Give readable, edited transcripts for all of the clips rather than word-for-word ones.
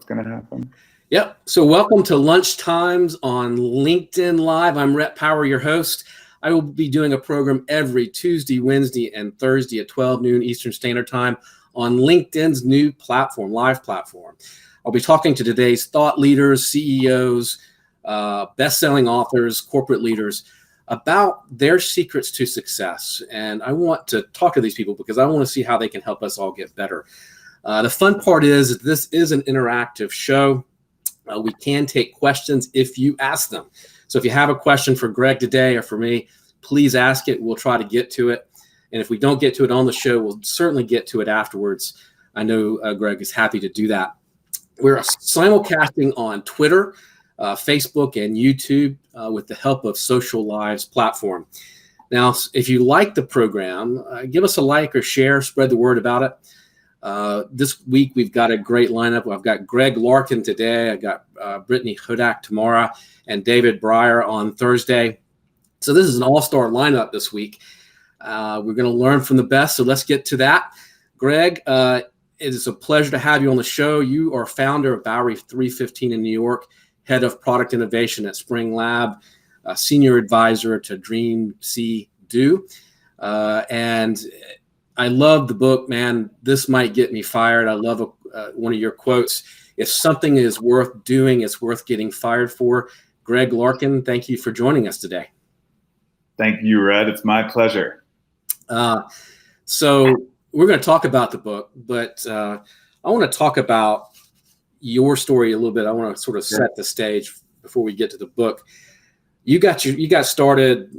going to happen. Yep. So welcome to Lunchtimes on LinkedIn Live. I'm Rhett Power, your host. I will be doing a program every Tuesday, Wednesday, and Thursday at 12 noon Eastern Standard Time on LinkedIn's new platform, live platform. I'll be talking to today's thought leaders, CEOs, best-selling authors, corporate leaders about their secrets to success. And I want to talk to these people because I want to see how they can help us all get better. The fun part is this is an interactive show. We can take questions if you ask them. So if you have a question for Greg today or for me, please ask it. We'll try to get to it. And if we don't get to it on the show, we'll certainly get to it afterwards. I know Greg is happy to do that. We're simulcasting on Twitter, Facebook, and YouTube with the help of Social Lives platform. Now, if you like the program, give us a like or share, spread the word about it. This week, we've got a great lineup. I've got Greg Larkin today. I got Brittany Hudak tomorrow and David Breyer on Thursday. So this is an all-star lineup this week. We're going to learn from the best. So let's get to that. Greg, it is a pleasure to have you on the show. You are founder of Bowery 315 in New York, head of product innovation at Spring Lab, senior advisor to Dream, See, Do. And I love the book, man. This might get me fired. I love one of your quotes. If something is worth doing, it's worth getting fired for. Greg Larkin, thank you for joining us today. Thank you, Rhett. It's my pleasure. So we're going to talk about the book, but I want to talk about your story a little bit. I want to sort of set the stage before we get to the book. You got started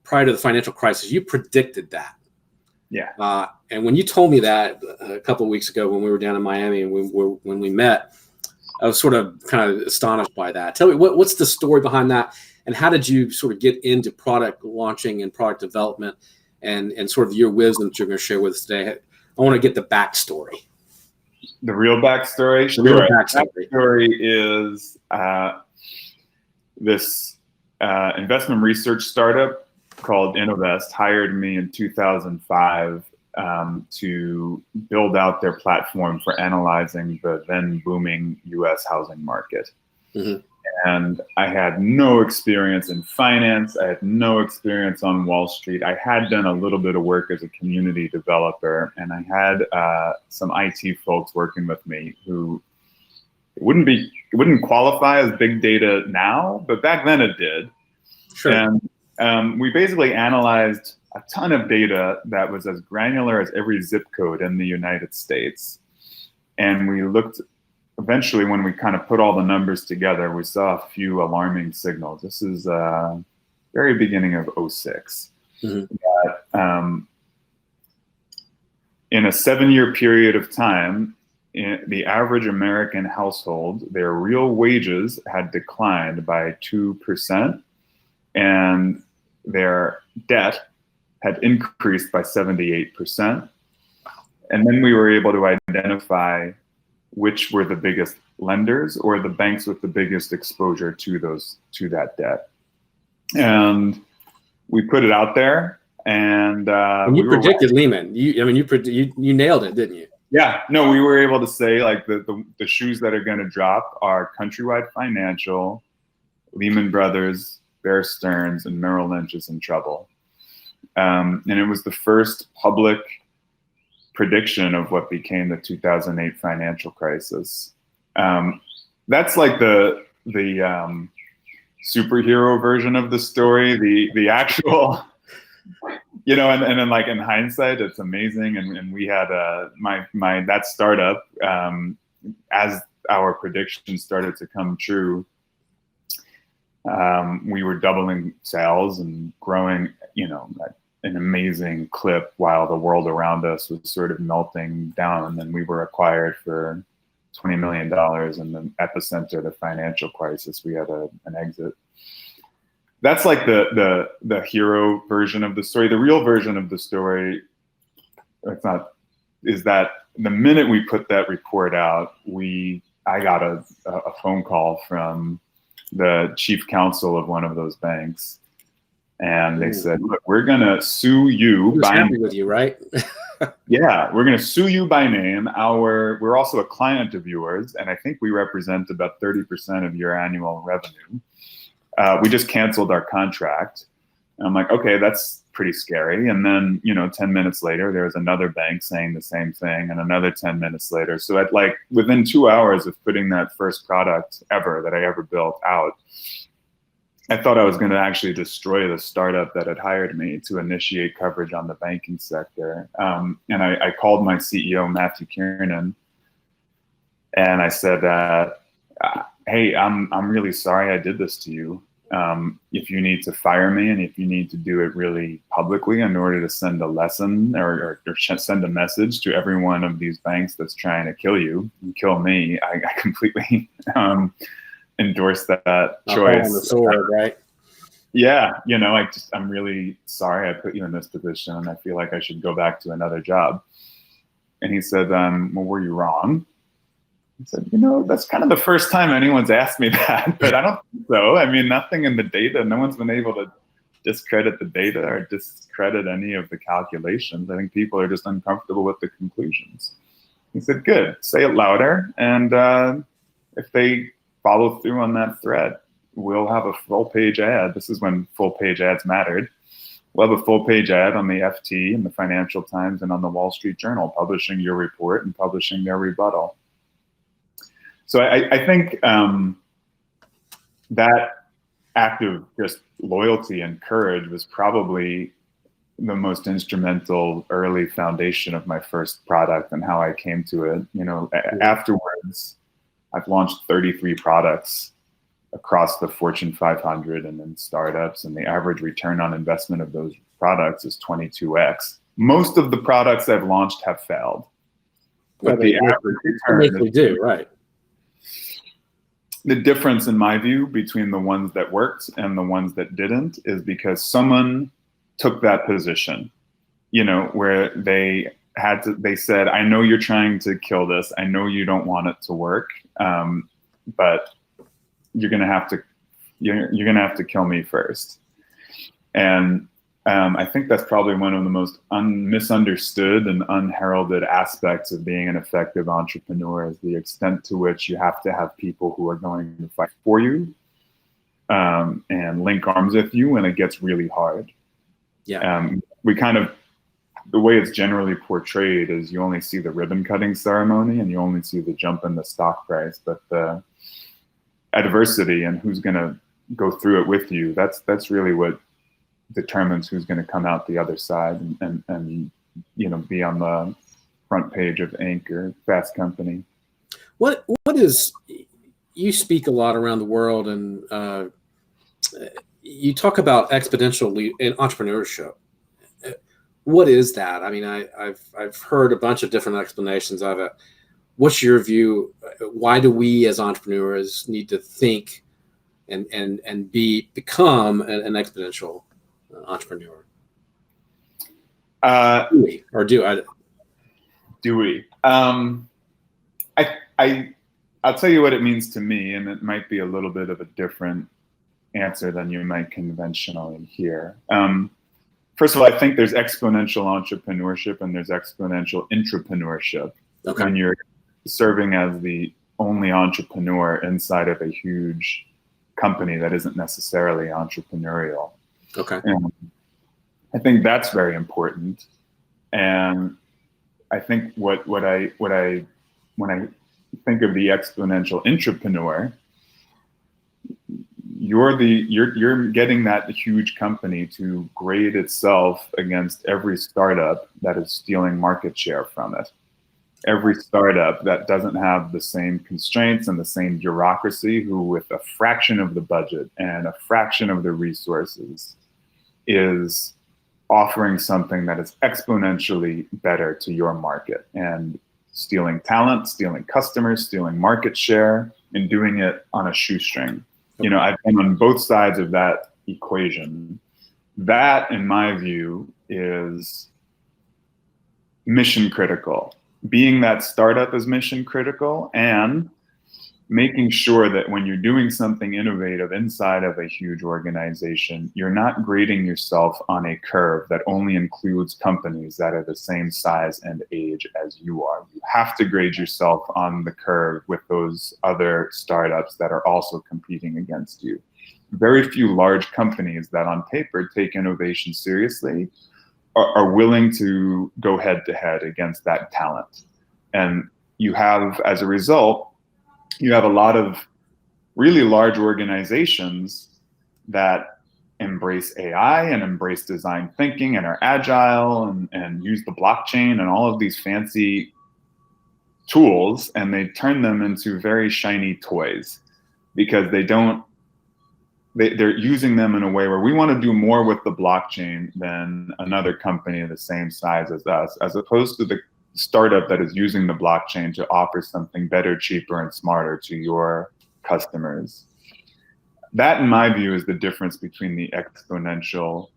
prior to the financial crisis. You predicted that. Yeah. And when you told me that a couple of weeks ago when we were down in Miami and when we met, I was sort of kind of astonished by that. Tell me, what's the story behind that? And how did you sort of get into product launching and product development and sort of your wisdom that you're going to share with us today? I want to get the backstory. The real backstory? The real backstory. The backstory is this investment research startup called Innovest hired me in 2005 to build out their platform for analyzing the then booming U.S. housing market. Mm-hmm. And I had no experience in finance. I had no experience on Wall Street. I had done a little bit of work as a community developer, and I had some IT folks working with me who wouldn't qualify as big data now, but back then it did. Sure. And we basically analyzed a ton of data that was as granular as every zip code in the United States. And we looked, eventually when we kind of put all the numbers together, we saw a few alarming signals. This is very beginning of 2006. Mm-hmm. That, in a 7-year period of time, the average American household, their real wages had declined by 2%. And their debt had increased by 78%. And then we were able to identify which were the biggest lenders or the banks with the biggest exposure to that debt. And we put it out there, and you predicted Lehman. You nailed it, didn't you? Yeah, no, we were able to say like the shoes that are going to drop are Countrywide Financial, Lehman Brothers, Bear Stearns, and Merrill Lynch is in trouble. And it was the first public prediction of what became the 2008 financial crisis. That's like the superhero version of the story. The actual, and then like in hindsight, it's amazing. And we had that startup, as our predictions started to come true, we were doubling sales and growing, at an amazing clip while the world around us was sort of melting down. And then we were acquired for $20 million in the epicenter of the financial crisis. We had an exit. That's like the hero version of the story. The real version of the story, is that the minute we put that report out, I got a phone call from the chief counsel of one of those banks. And they said, look, we're going to sue you. He was happy with you, right? Yeah, we're going to sue you by name. We're also a client of yours, and I think we represent about 30% of your annual revenue. We just canceled our contract. And I'm like, okay, that's pretty scary. And then, 10 minutes later, there was another bank saying the same thing, and another 10 minutes later. So within 2 hours of putting that first product that I ever built out, I thought I was going to actually destroy the startup that had hired me to initiate coverage on the banking sector. And I called my CEO, Matthew Kiernan, and I said, hey, I'm really sorry I did this to you. If you need to fire me, and if you need to do it really publicly in order to send a lesson or send a message to every one of these banks that's trying to kill you and kill me, I completely endorse that choice. On the sword, right? Yeah, I'm really sorry I put you in this position, and I feel like I should go back to another job. And he said, well, were you wrong? I said, that's kind of the first time anyone's asked me that, but I don't think so. I mean, nothing in the data, no one's been able to discredit the data or discredit any of the calculations. I think people are just uncomfortable with the conclusions. He said, good, say it louder. And if they follow through on that thread, we'll have a full page ad. This is when full page ads mattered. We'll have a full page ad on the FT and the Financial Times and on the Wall Street Journal, publishing your report and publishing their rebuttal. So I think that act of just loyalty and courage was probably the most instrumental early foundation of my first product and how I came to it. Afterwards, I've launched 33 products across the Fortune 500 and in startups, and the average return on investment of those products is 22x. Most of the products I've launched have failed, but the average return they do, right? The difference, in my view, between the ones that worked and the ones that didn't is because someone took that position, where they said, I know you're trying to kill this. I know you don't want it to work, but you're gonna have to kill me first. And I think that's probably one of the most misunderstood and unheralded aspects of being an effective entrepreneur, is the extent to which you have to have people who are going to fight for you and link arms with you when it gets really hard. Yeah. The way it's generally portrayed is you only see the ribbon cutting ceremony and you only see the jump in the stock price, but the adversity and who's going to go through it with you, that's really what determines who's going to come out the other side and be on the front page of Inc. or Fast Company. What is, you speak a lot around the world, and you talk about exponential in entrepreneurship. What is that? I mean, I've heard a bunch of different explanations of it. What's your view? Why do we as entrepreneurs need to think and become an exponential entrepreneur? Do we? I'll tell you what it means to me, and it might be a little bit of a different answer than you might conventionally hear. First of all, I think there's exponential entrepreneurship and there's exponential intrapreneurship. Okay. When you're serving as the only entrepreneur inside of a huge company that isn't necessarily entrepreneurial. Okay. And I think that's very important. And I think when I think of the exponential intrapreneur, you're getting that huge company to grade itself against every startup that is stealing market share from it. Every startup that doesn't have the same constraints and the same bureaucracy, who with a fraction of the budget and a fraction of the resources is offering something that is exponentially better to your market and stealing talent, stealing customers, stealing market share, and doing it on a shoestring. I've been on both sides of that equation. That, in my view, is mission critical. Being that startup is mission critical, and making sure that when you're doing something innovative inside of a huge organization, you're not grading yourself on a curve that only includes companies that are the same size and age as you are. You have to grade yourself on the curve with those other startups that are also competing against you. Very few large companies that on paper take innovation seriously are willing to go head to head against that talent. And you have, as a result, you have a lot of really large organizations that embrace AI and embrace design thinking and are agile and use the blockchain and all of these fancy tools, and they turn them into very shiny toys because they're using them in a way where we want to do more with the blockchain than another company the same size as us, as opposed to the startup that is using the blockchain to offer something better, cheaper, and smarter to your customers. That, in my view, is the difference between the exponential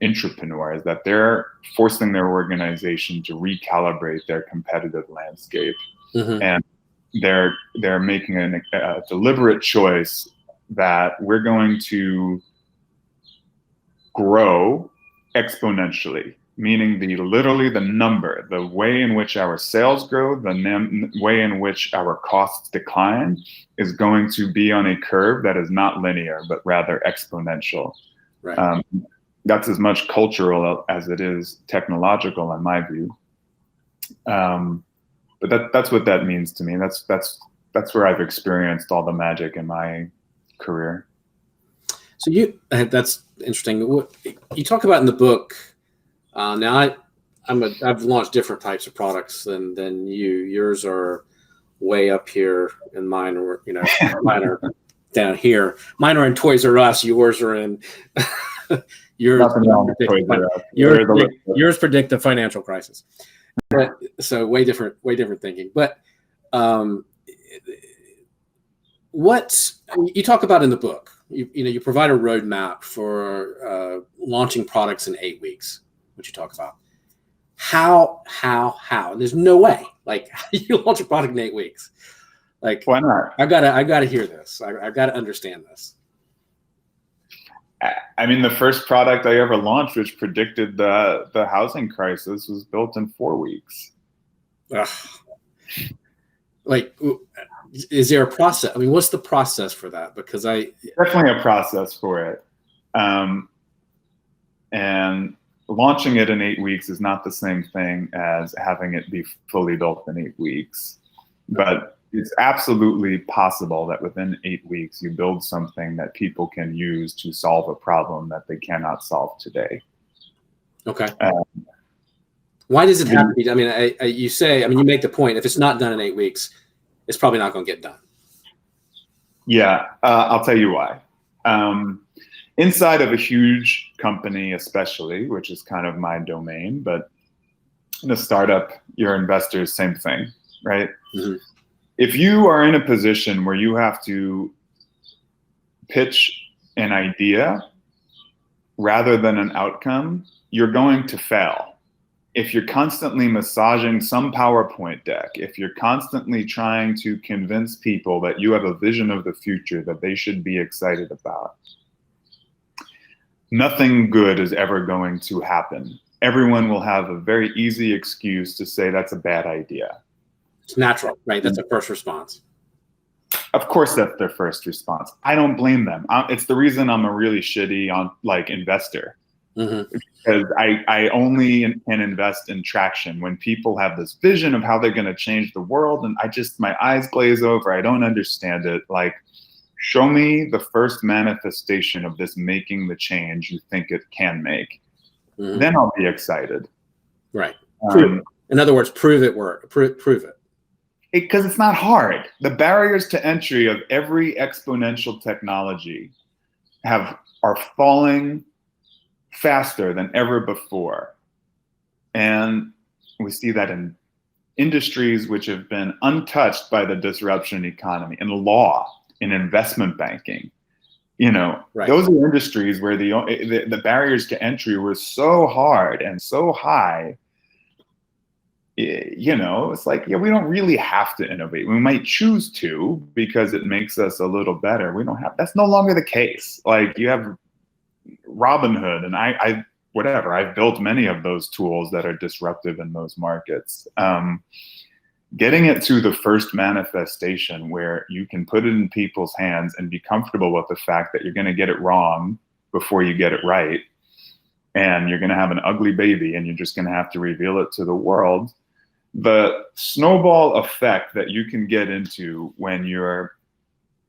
entrepreneurs, that they're forcing their organization to recalibrate their competitive landscape. Mm-hmm. And they're making a deliberate choice that we're going to grow exponentially, meaning literally the number, the way in which our sales grow, the way in which our costs decline is going to be on a curve that is not linear, but rather exponential. Right. That's as much cultural as it is technological, in my view. But that's what that means to me. That's where I've experienced all the magic in my career. So that's interesting. What you talk about in the book. Now I've launched different types of products than you. Yours are way up here, and mine are mine are down here. Mine are in Toys R Us. Yours are in yours predict the financial crisis. But, so way different thinking. But what you talk about in the book, you provide a roadmap for launching products in 8 weeks. What you talk about? How? And there's no way. Like you launch a product in 8 weeks. Like why not? I gotta hear this. I've got to understand this. I mean, the first product I ever launched, which predicted the housing crisis, was built in 4 weeks. Ugh. Like, is there a process? I mean, what's the process for that? Because definitely a process for it. And launching it in 8 weeks is not the same thing as having it be fully built in 8 weeks. But it's absolutely possible that within 8 weeks you build something that people can use to solve a problem that they cannot solve today. Okay. Why does it have to be? I mean, you make the point, if it's not done in 8 weeks, it's probably not going to get done. Yeah, I'll tell you why. Inside of a huge company, especially, which is kind of my domain, but in a startup, your investors, same thing, right? Mm-hmm. If you are in a position where you have to pitch an idea rather than an outcome, you're going to fail. If you're constantly massaging some PowerPoint deck, if you're constantly trying to convince people that you have a vision of the future that they should be excited about, nothing good is ever going to happen. Everyone will have a very easy excuse to say that's a bad idea. It's natural, right? That's a first response. Of course, that's their first response. I don't blame them. It's the reason I'm a really shitty investor. Mm-hmm. Because I only can invest in traction when people have this vision of how they're going to change the world, and my eyes glaze over. I don't understand it. Like, show me the first manifestation of this making the change you think it can make. Mm-hmm. Then I'll be excited. Right. In other words, prove it. Prove it. Because it's not hard. The barriers to entry of every exponential technology are falling faster than ever before. And we see that in industries which have been untouched by the disruption economy, in law, in investment banking. Right. Those are industries where the barriers to entry were so hard and so high it's like, yeah, we don't really have to innovate. We might choose to because it makes us a little better. We don't have, that's no longer the case. Like you have Robinhood, and I whatever, I've built many of those tools that are disruptive in those markets. Getting it to the first manifestation where you can put it in people's hands and be comfortable with the fact that you're going to get it wrong before you get it right, and you're going to have an ugly baby and you're just going to have to reveal it to the world. The snowball effect that you can get into when you're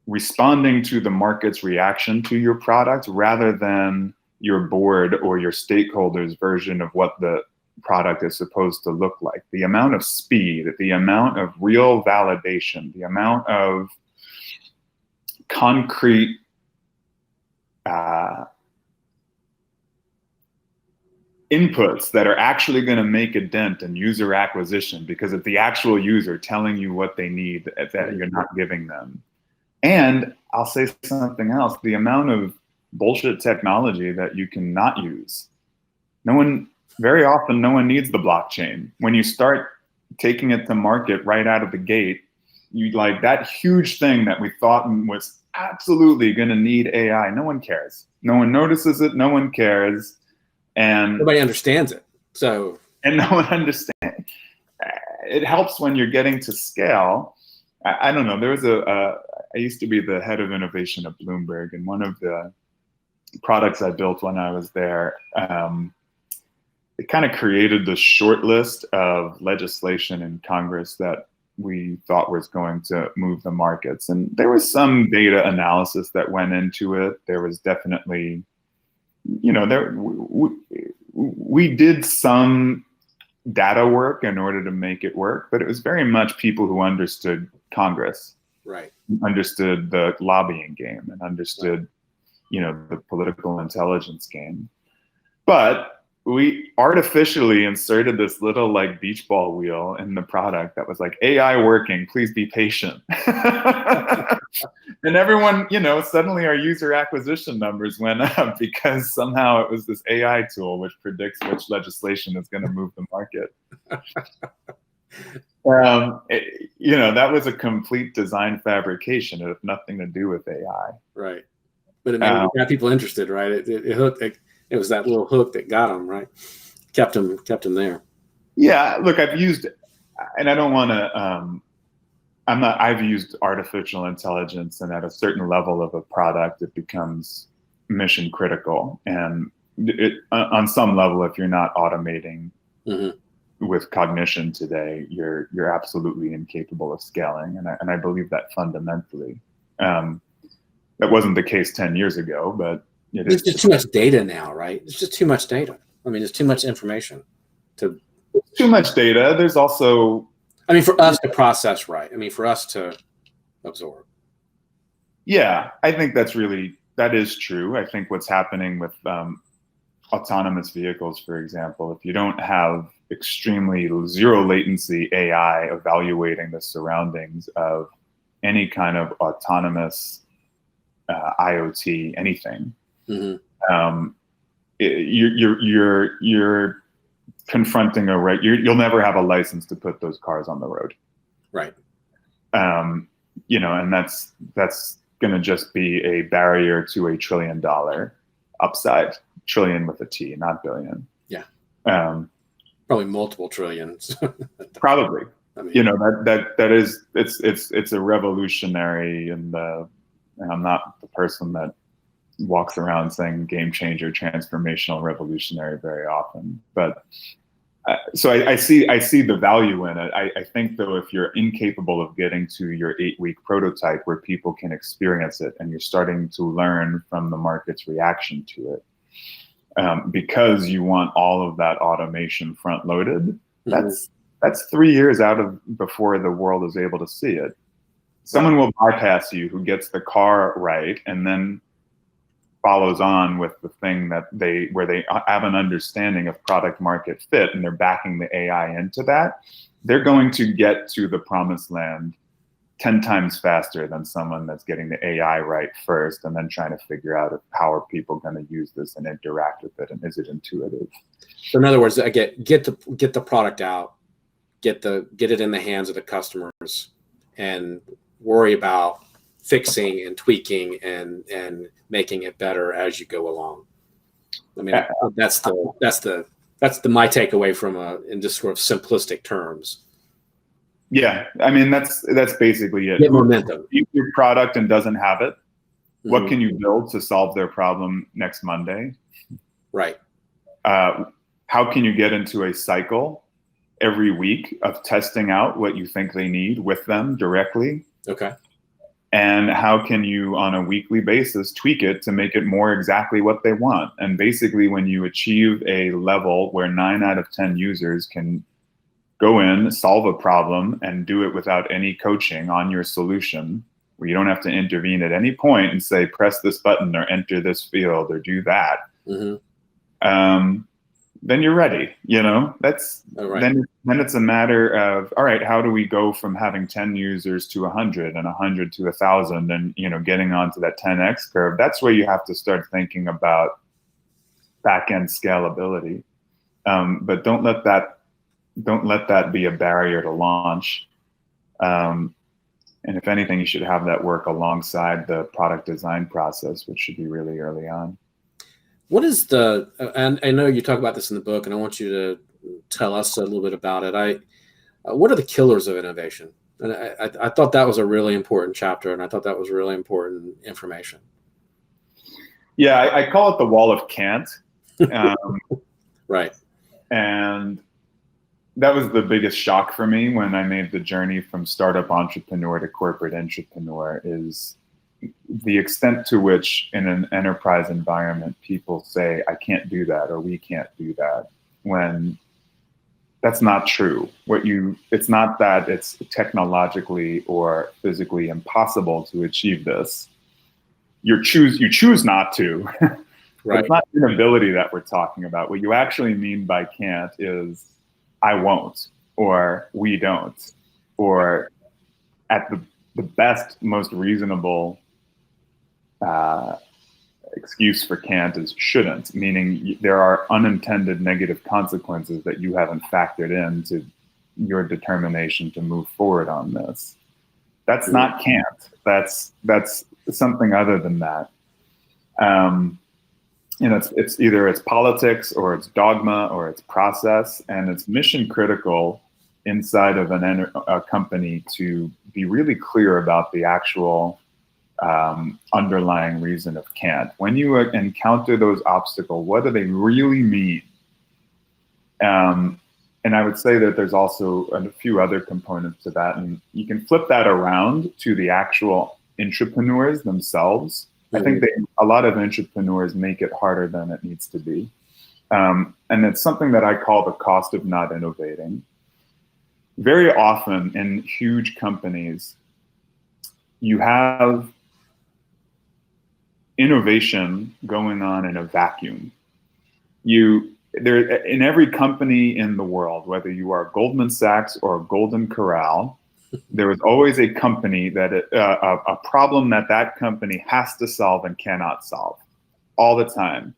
responding to the market's reaction to your product rather than your board or your stakeholders' version of what the product is supposed to look like. The amount of speed, the amount of real validation, the amount of concrete inputs that are actually going to make a dent in user acquisition because it's the actual user telling you what they need that you're not giving them. And I'll say something else, the amount of bullshit technology that you cannot use. Very often, no one needs the blockchain. When you start taking it to market right out of the gate, you like that huge thing that we thought was absolutely going to need AI. No one cares. No one notices it. No one cares. And nobody understands it. And no one understands. It helps when you're getting to scale. I don't know. There was I used to be the head of innovation at Bloomberg, and one of the products I built when I was there, it kind of created the short list of legislation in Congress that we thought was going to move the markets. And there was some data analysis that went into it. There was definitely, we did some data work in order to make it work, but it was very much people who understood Congress, right? Understood the lobbying game and understood, the political intelligence game. But we artificially inserted this little like beach ball wheel in the product that was like, AI working, please be patient. And everyone, suddenly our user acquisition numbers went up because somehow it was this AI tool which predicts which legislation is going to move the market. That was a complete design fabrication. It had nothing to do with AI. Right. But it got people interested, right? It hooked. It was that little hook that got them, right? Kept them there. Yeah, look, I've used, and I don't want to, I've used artificial intelligence, and at a certain level of a product, it becomes mission critical. And on some level, if you're not automating with cognition today, you're absolutely incapable of scaling. And I believe that fundamentally. That wasn't the case 10 years ago, but it's just too much data now, right? It's just too much data. I mean, it's too much information. It's too much data. There's also, for us to process, right? For us to absorb. Yeah, I think that is true. I think what's happening with autonomous vehicles, for example, if you don't have extremely zero latency AI evaluating the surroundings of any kind of autonomous IoT, anything, you're confronting you'll never have a license to put those cars on the road, right? And that's going to just be a barrier to $1 trillion upside. Trillion with a T, not billion. Yeah. Probably multiple trillions. Probably. It's a revolutionary, and I'm not the person that walks around saying game changer, transformational, revolutionary very often, but so I see the value in it. I think though, if you're incapable of getting to your 8-week prototype where people can experience it and you're starting to learn from the market's reaction to it, because you want all of that automation front loaded, that's 3 years before the world is able to see it. Someone will bypass you who gets the car right and then follows on with the thing where they have an understanding of product market fit and they're backing the AI into that. They're going to get to the promised land 10 times faster than someone that's getting the AI right first and then trying to figure out how are people going to use this and interact with it, and is it intuitive. So in other words, I get the product out, get it in the hands of the customers and worry about fixing and tweaking and making it better as you go along. I mean, that's my takeaway from in just sort of simplistic terms. Yeah, I mean that's basically it. Get momentum. If your product and doesn't have it, what can you build to solve their problem next Monday? Right. How can you get into a cycle every week of testing out what you think they need with them directly? Okay. And how can you, on a weekly basis, tweak it to make it more exactly what they want? And basically, when you achieve a level where 9 out of 10 users can go in, solve a problem, and do it without any coaching on your solution, where you don't have to intervene at any point and say, press this button or enter this field or do that, then you're ready. That's then it's a matter of, all right, how do we go from having 10 users to 100 and 100 to 1,000 and getting onto that 10x curve? That's where you have to start thinking about back-end scalability. But don't let that be a barrier to launch. And if anything, you should have that work alongside the product design process, which should be really early on. What is and I know you talk about this in the book, and I want you to tell us a little bit about it. What are the killers of innovation? And I thought that was a really important chapter, and I thought that was really important information. Yeah, I call it the wall of can't. Right. And that was the biggest shock for me when I made the journey from startup entrepreneur to corporate entrepreneur, is the extent to which in an enterprise environment people say, I can't do that, or we can't do that, when that's not true. It's not that it's technologically or physically impossible to achieve this. You choose not to. Right. It's not inability that we're talking about. What you actually mean by can't is I won't, or we don't, or at the best, most reasonable excuse for can't is shouldn't, meaning there are unintended negative consequences that you haven't factored into your determination to move forward on this. That's not can't. That's something other than that. It's either it's politics or it's dogma or it's process, and it's mission critical inside of a company to be really clear about the actual underlying reason of can't. When you encounter those obstacles, what do they really mean? And I would say that there's also a few other components to that, and you can flip that around to the actual entrepreneurs themselves. I think a lot of entrepreneurs make it harder than it needs to be. And it's something that I call the cost of not innovating. Very often in huge companies, you have innovation going on in a vacuum. In every company in the world, whether you are Goldman Sachs or Golden Corral, there is always a company a problem that company has to solve and cannot solve all the time.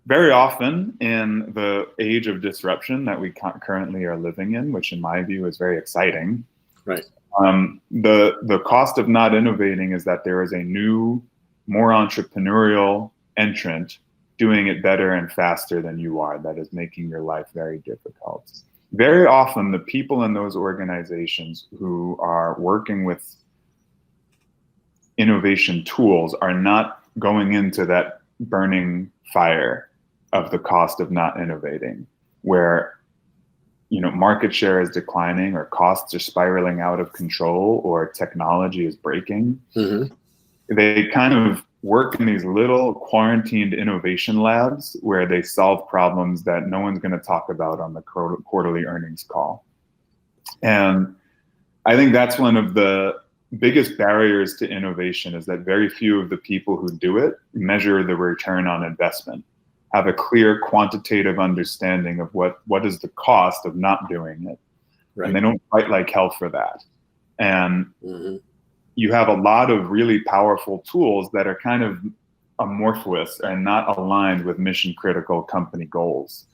Very often in the age of disruption that we currently are living in, which in my view is very exciting, right? The cost of not innovating is that there is a new, more entrepreneurial entrant doing it better and faster than you are, that is making your life very difficult. Very often, the people in those organizations who are working with innovation tools are not going into that burning fire of the cost of not innovating, where market share is declining, or costs are spiraling out of control, or technology is breaking. They kind of work in these little quarantined innovation labs where they solve problems that no one's going to talk about on the quarterly earnings call. And I think that's one of the biggest barriers to innovation, is that very few of the people who do it measure the return on investment, have a clear quantitative understanding of what is the cost of not doing it. Right. And they don't fight like hell for that. And you have a lot of really powerful tools that are kind of amorphous and not aligned with mission critical company goals.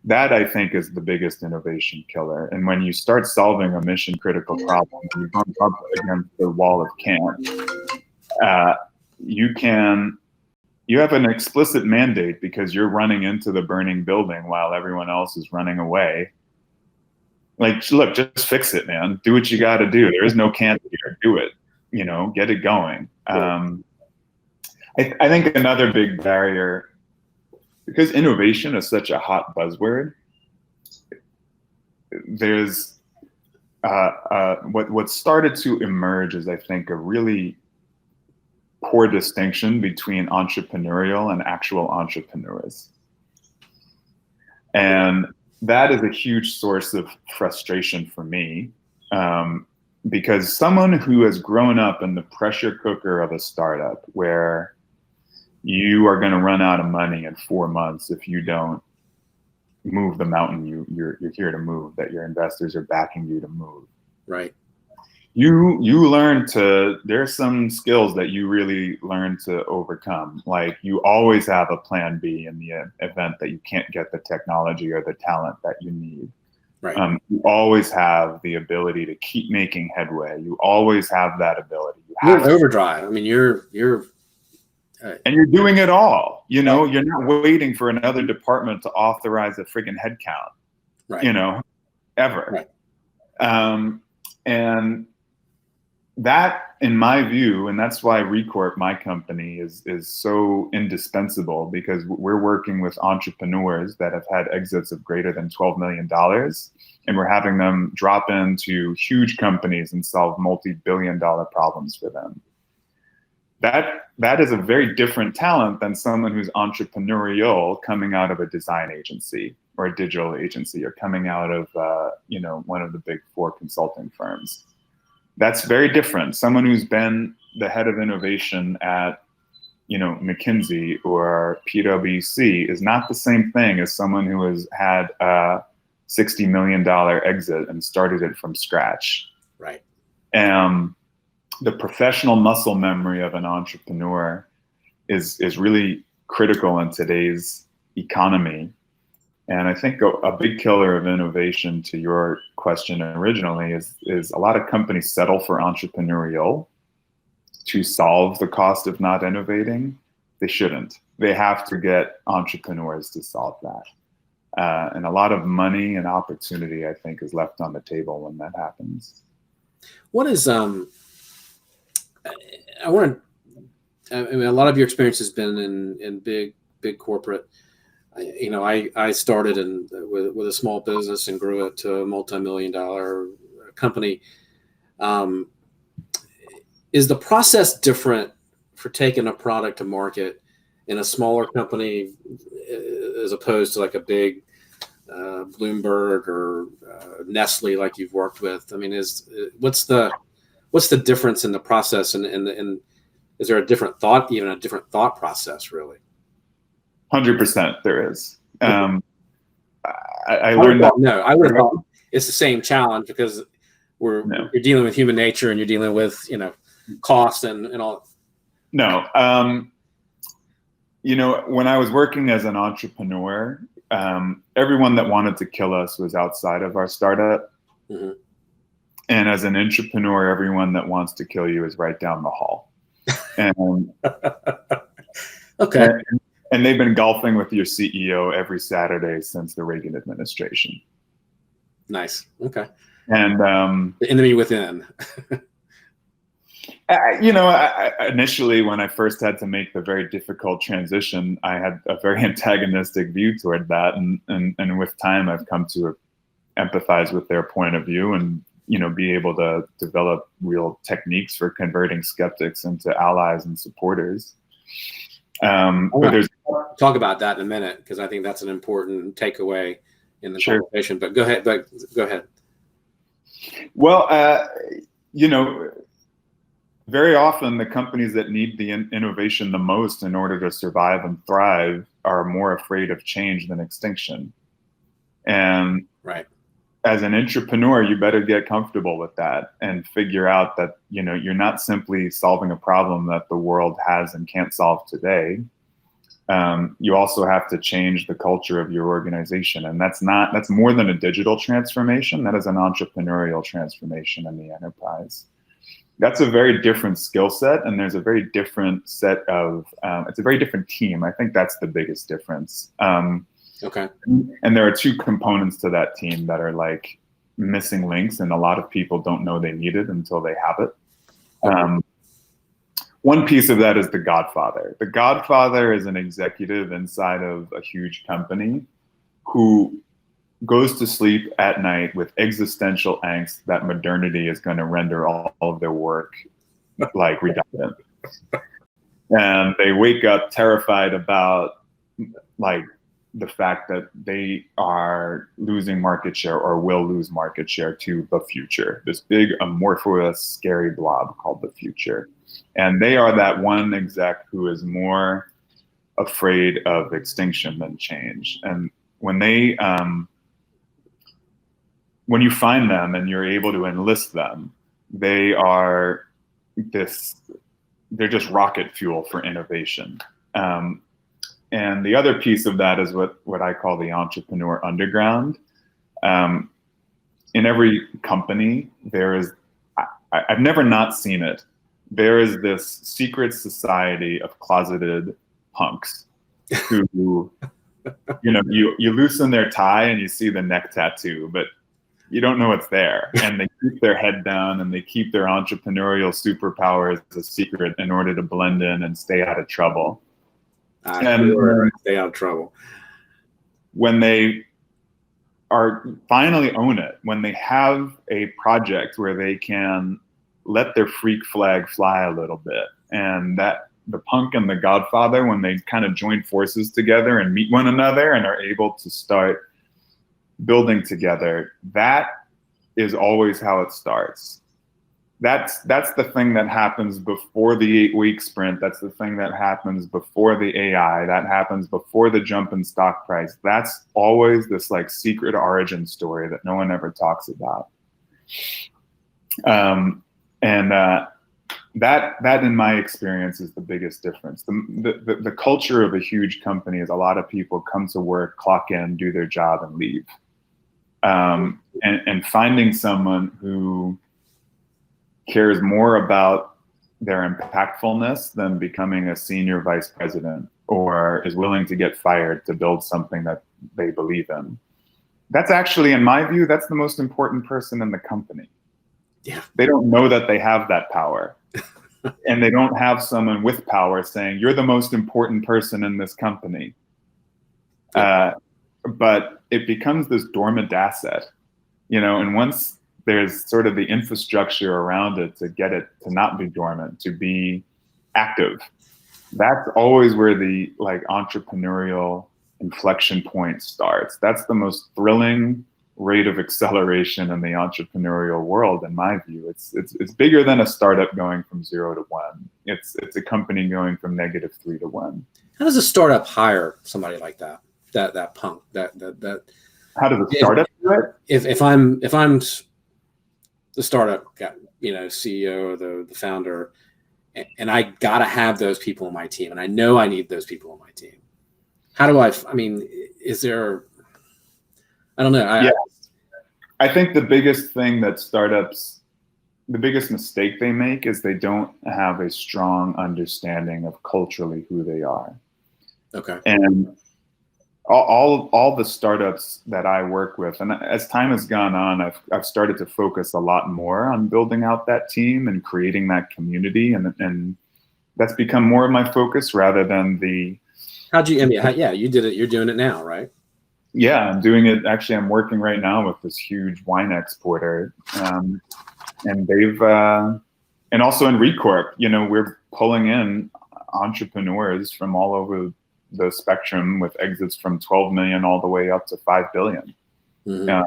That, I think, is the biggest innovation killer. And when you start solving a mission critical problem, you bump up against the wall of can't. You have an explicit mandate because you're running into the burning building while everyone else is running away. Like, look, just fix it, man. Do what you got to do. There is no can't here. Do it. Get it going. I think another big barrier, because innovation is such a hot buzzword, there's what started to emerge is, I think, a really poor distinction between entrepreneurial and actual entrepreneurs. And that is a huge source of frustration for me, because someone who has grown up in the pressure cooker of a startup where you are going to run out of money in 4 months if you don't move the mountain you're here to move, that your investors are backing you to move. Right. You learn there's some skills that you really learn to overcome. Like, you always have a plan B in the event that you can't get the technology or the talent that you need. Right. You always have the ability to keep making headway. You always have that ability. You're in overdrive. I mean, you're and you're doing it all. You're not waiting for another department to authorize a friggin' head count. Right. Ever. Right. And that, in my view, and that's why Recorp, my company, is so indispensable, because we're working with entrepreneurs that have had exits of greater than $12 million, and we're having them drop into huge companies and solve multi-billion-dollar problems for them. That is a very different talent than someone who's entrepreneurial coming out of a design agency or a digital agency, or coming out of one of the big 4 consulting firms. That's very different. Someone who's been the head of innovation at McKinsey or PwC is not the same thing as someone who has had a $60 million exit and started it from scratch. Right. The professional muscle memory of an entrepreneur is really critical in today's economy. And I think a big killer of innovation, to your question originally, is a lot of companies settle for entrepreneurial to solve the cost of not innovating. They shouldn't. They have to get entrepreneurs to solve that. And a lot of money and opportunity, I think, is left on the table when that happens. What is I mean, a lot of your experience has been in big corporate. I started with a small business and grew it to a multi-million-dollar company. Is the process different for taking a product to market in a smaller company as opposed to like a big Bloomberg or Nestle like you've worked with? I mean, what's the difference in the process, and is there a different thought process, really? 100% there is. I learned that. No, I would have thought it's the same challenge, because you're dealing with human nature and you're dealing with cost and all. No, when I was working as an entrepreneur, everyone that wanted to kill us was outside of our startup. Mm-hmm. And as an entrepreneur, everyone that wants to kill you is right down the hall. And okay. And they've been golfing with your CEO every Saturday since the Reagan administration. Nice. Okay. And the enemy within. Initially, when I first had to make the very difficult transition, I had a very antagonistic view toward that, and with time, I've come to empathize with their point of view, and be able to develop real techniques for converting skeptics into allies and supporters. But there's talk about that in a minute, because I think that's an important takeaway in the conversation. But go ahead. Well, very often the companies that need the innovation the most in order to survive and thrive are more afraid of change than extinction. And right. As an entrepreneur, you better get comfortable with that and figure out that, you're not simply solving a problem that the world has and can't solve today. You also have to change the culture of your organization. And that's more than a digital transformation. That is an entrepreneurial transformation in the enterprise. That's a very different skill set. And there's a very different set of, it's a very different team. I think that's the biggest difference. Okay. And there are two components to that team that are like missing links, and a lot of people don't know they need it until they have it. One piece of that is the Godfather. The Godfather is an executive inside of a huge company who goes to sleep at night with existential angst that modernity is going to render all of their work like redundant. And they wake up terrified about like the fact that they are losing market share or will lose market share to the future, this big amorphous, scary blob called the future. And they are that one exec who is more afraid of extinction than change. And when they, when you find them and you're able to enlist them, they are they're just rocket fuel for innovation. And the other piece of that is what I call the entrepreneur underground. In every company, there is, I've never not seen it. There is this secret society of closeted punks who, you loosen their tie and you see the neck tattoo, but you don't know it's there. And they keep their head down and they keep their entrepreneurial superpowers a secret in order to blend in and stay out of trouble. Stay out of trouble. When they are finally own it, when they have a project where they can let their freak flag fly a little bit, and that the punk and the Godfather, when they kind of join forces together and meet one another and are able to start building together, that is always how it starts. That's the thing that happens before the 8-week sprint. That's the thing that happens before the AI. That happens before the jump in stock price. That's always this like secret origin story that no one ever talks about. That in my experience is the biggest difference. The culture of a huge company is a lot of people come to work, clock in, do their job, and leave. And finding someone who cares more about their impactfulness than becoming a senior vice president, or is willing to get fired to build something that they believe in. That's actually, in my view, that's the most important person in the company. Yeah. They don't know that they have that power. And they don't have someone with power saying, you're the most important person in this company. But it becomes this dormant asset, and once there's sort of the infrastructure around it to get it to not be dormant, to be active, that's always where the like entrepreneurial inflection point starts. That's the most thrilling rate of acceleration in the entrepreneurial world, in my view. It's bigger than a startup going from 0 to 1. It's a company going from -3 to 1. How does a startup hire somebody like that? That punk? That How does a startup do it? If I'm the startup guy, CEO or the founder, and I gotta have those people on my team, and I know I need those people on my team. How do is there? I don't know. I think the biggest thing that startups, the biggest mistake they make is they don't have a strong understanding of culturally who they are. Okay. And all the startups that I work with, and as time has gone on, I've started to focus a lot more on building out that team and creating that community, and that's become more of my focus rather than the. You did it. You're doing it now, right? Yeah, I'm doing it. Actually, I'm working right now with this huge wine exporter, and they've and also in ReCorp, we're pulling in entrepreneurs from all over the spectrum with exits from 12 million all the way up to 5 billion. Mm-hmm.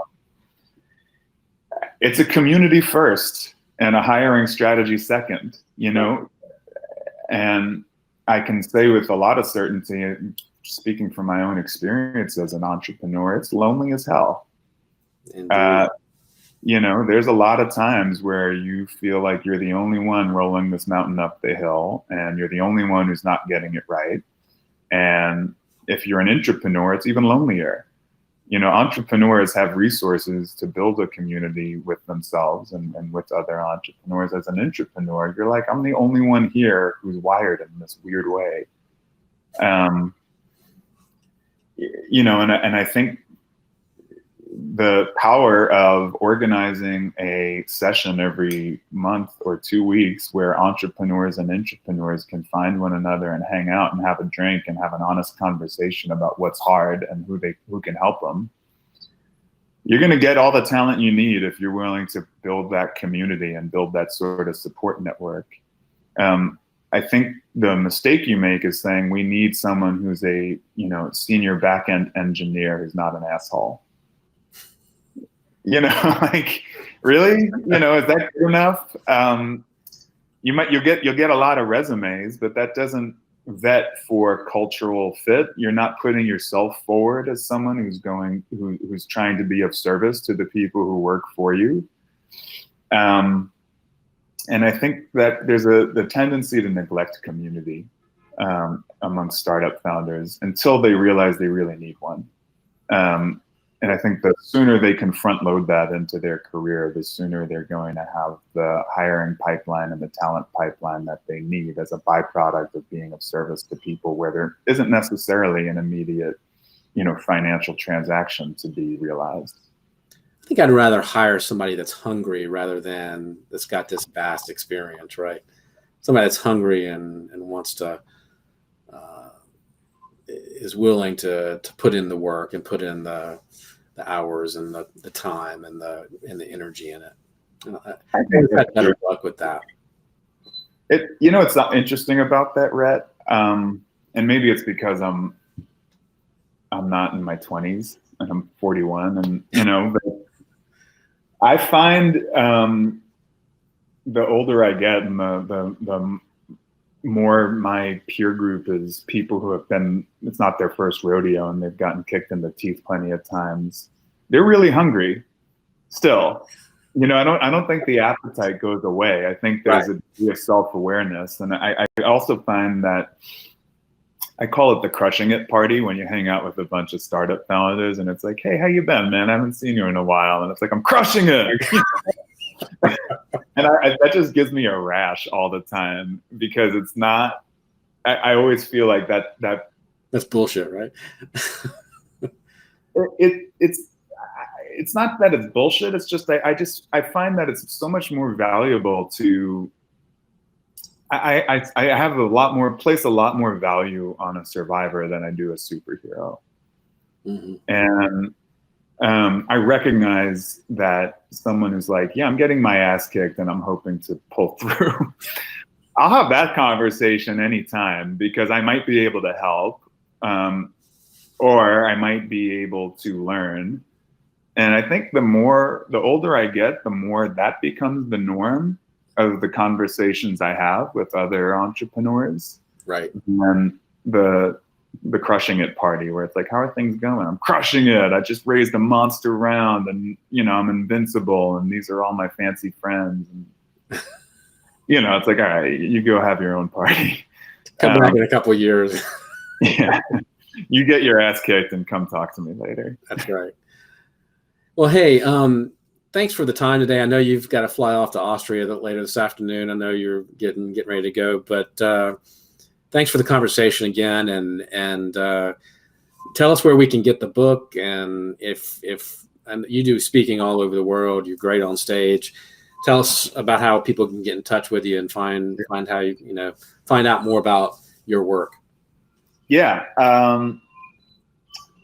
It's a community first and a hiring strategy second, and I can say with a lot of certainty, speaking from my own experience as an entrepreneur, it's lonely as hell. There's a lot of times where you feel like you're the only one rolling this mountain up the hill, and you're the only one who's not getting it right. And if you're an entrepreneur, it's even lonelier. You know, entrepreneurs have resources to build a community with themselves and with other entrepreneurs. As an entrepreneur, you're like, I'm the only one here who's wired in this weird way. You know, and I think the power of organizing a session every month or 2 weeks where entrepreneurs and intrapreneurs can find one another and hang out and have a drink and have an honest conversation about what's hard and who can help them. You're going to get all the talent you need if you're willing to build that community and build that sort of support network. I think the mistake you make is saying we need someone who's a, you know, senior back-end engineer who's not an asshole. You know, like, really? You know, is that good enough? You'll get a lot of resumes, but that doesn't vet for cultural fit. You're not putting yourself forward as someone who's trying to be of service to the people who work for you. And I think that there's the tendency to neglect community among startup founders until they realize they really need one. And I think the sooner they can front load that into their career, the sooner they're going to have the hiring pipeline and the talent pipeline that they need as a byproduct of being of service to people, where there isn't necessarily an immediate, you know, financial transaction to be realized. I think I'd rather hire somebody that's hungry rather than that's got this vast experience, right? Somebody that's hungry and wants to, is willing to put in the work and put in the hours and the time and the energy in it. I think I've had better luck with that. You know, it's not interesting about that, Rhett. And maybe it's because I'm not in my 20s and I'm 41, and you know, but I find the older I get and the more my peer group is people who have been, it's not their first rodeo and they've gotten kicked in the teeth plenty of times. They're really hungry still. You know, I don't think the appetite goes away. I think there's a degree of self-awareness. And I also find that I call it the crushing it party when you hang out with a bunch of startup founders and it's like, hey, how you been, man? I haven't seen you in a while. And it's like, I'm crushing it. And that just gives me a rash all the time because it's not, I always feel like that's bullshit, right? It's not that it's bullshit. It's just, I find that it's so much more valuable to, I have place a lot more value on a survivor than I do a superhero. Mm-hmm. And I recognize that someone who's like, yeah, I'm getting my ass kicked and I'm hoping to pull through. I'll have that conversation anytime because I might be able to help, or I might be able to learn. And I think the older I get, the more that becomes the norm of the conversations I have with other entrepreneurs. Right. And the crushing it party where it's like, how are things going? I'm crushing it. I just raised a monster round and, you know, I'm invincible and these are all my fancy friends. And, you know, it's like, all right, you go have your own party. Come back in a couple of years. Yeah. You get your ass kicked and come talk to me later. That's right. Well, hey, thanks for the time today. I know you've got to fly off to Austria later this afternoon. I know you're getting ready to go, but thanks for the conversation again, and tell us where we can get the book. And if and you do speaking all over the world, you're great on stage. Tell us about how people can get in touch with you and find how you find out more about your work. Yeah.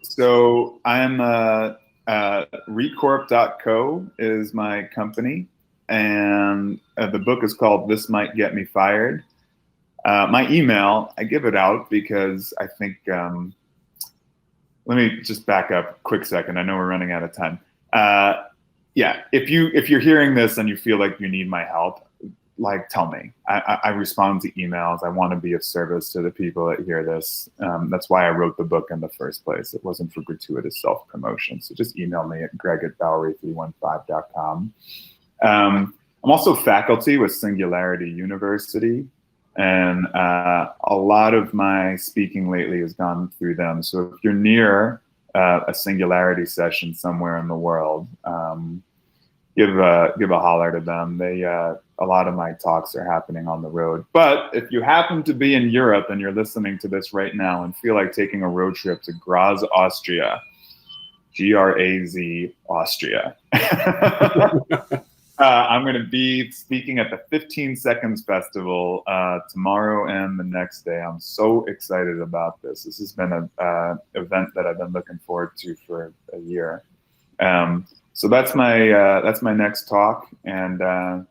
So I'm recorp.co is my company, and the book is called This Might Get Me Fired. My email, I give it out because I think, let me just back up a quick second. I know we're running out of time. Yeah, if you're hearing this and you feel like you need my help, like, tell me. I respond to emails. I want to be of service to the people that hear this. That's why I wrote the book in the first place. It wasn't for gratuitous self-promotion. So just email me at greg@bowery315.com. I'm also faculty with Singularity University. And a lot of my speaking lately has gone through them. So if you're near a singularity session somewhere in the world, give a holler to them. They a lot of my talks are happening on the road. But if you happen to be in Europe and you're listening to this right now and feel like taking a road trip to Graz, Austria, Graz, Austria. I'm going to be speaking at the 15 Seconds Festival tomorrow and the next day. I'm so excited about this. This has been an event that I've been looking forward to for a year. So that's my next talk, and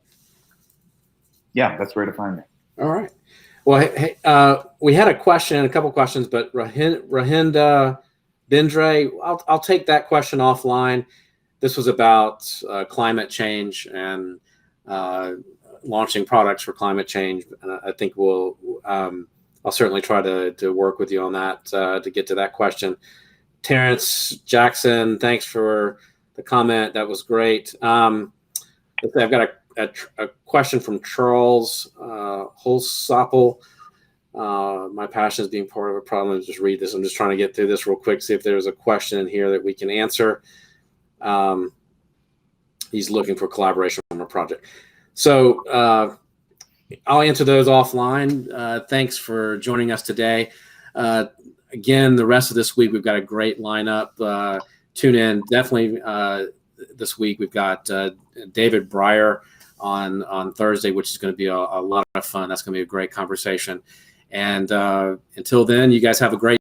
yeah, that's where to find me. All right. Well, hey, we had a couple questions, but Rahinda Bindre, I'll take that question offline. This was about climate change and launching products for climate change. I think I'll certainly try to work with you on that to get to that question. Terrence Jackson, thanks for the comment. That was great. I've got a question from Charles Holsapple. My passion is being part of a problem. Just read this. I'm just trying to get through this real quick, see if there's a question in here that we can answer. He's looking for collaboration on a project. So I'll answer those offline. Thanks for joining us today. Again, the rest of this week, we've got a great lineup. Tune in. Definitely this week, we've got David Breyer on Thursday, which is going to be a lot of fun. That's going to be a great conversation. And until then, you guys have a great